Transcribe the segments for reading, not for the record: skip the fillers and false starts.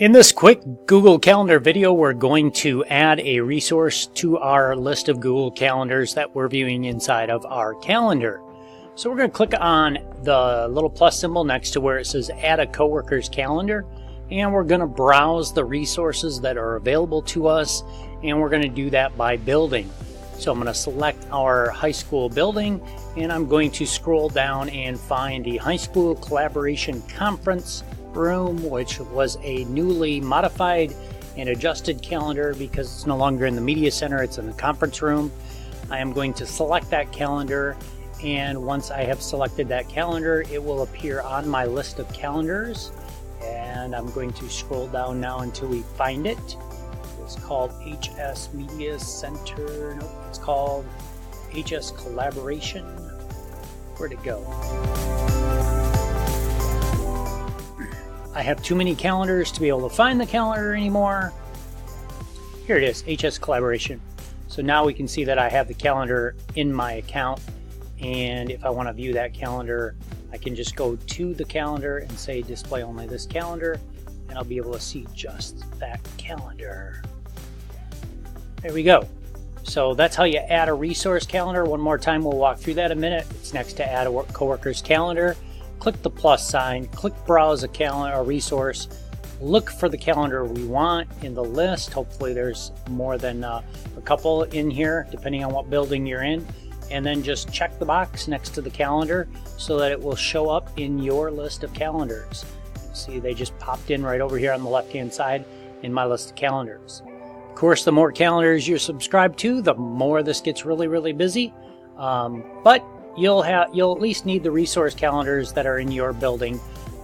In this quick Google Calendar video, we're going to add a resource to our list of Google Calendars that we're viewing inside of our calendar. So we're going to click on the little plus symbol next to where it says Add a Coworker's Calendar, and we're going to browse the resources that are available to us, and we're going to do that by building. So I'm going to select our high school building, and I'm going to scroll down and find the High School Collaboration Conference Room, which was a newly modified and adjusted calendar because it's no longer in the media center, it's in the conference room. I am going to select that calendar, and once I have selected that calendar, it will appear on my list of calendars, and I'm going to scroll down now until we find it. It's called HS Media Center. Nope, it's called HS Collaboration. Where'd it go? I have too many calendars to be able to find the calendar anymore. Here it is, HS Collaboration. So now we can see that I have the calendar in my account, and if I want to view that calendar, I can just go to the calendar and say display only this calendar, and I'll be able to see just that calendar. There we go. So that's how you add a resource calendar. One more time, we'll walk through that in a minute. It's next to add a coworker's calendar. Click the plus sign, click browse a calendar, a resource, look for the calendar we want in the list. Hopefully there's more than a couple in here, depending on what building you're in. And then just check the box next to the calendar so that it will show up in your list of calendars. See, they just popped in right over here on the left-hand side in my list of calendars. Of course, the more calendars you're subscribed to, the more this gets really, really busy. But you'll at least need the resource calendars that are in your building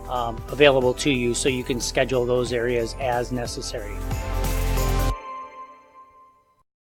available to you, so you can schedule those areas as necessary.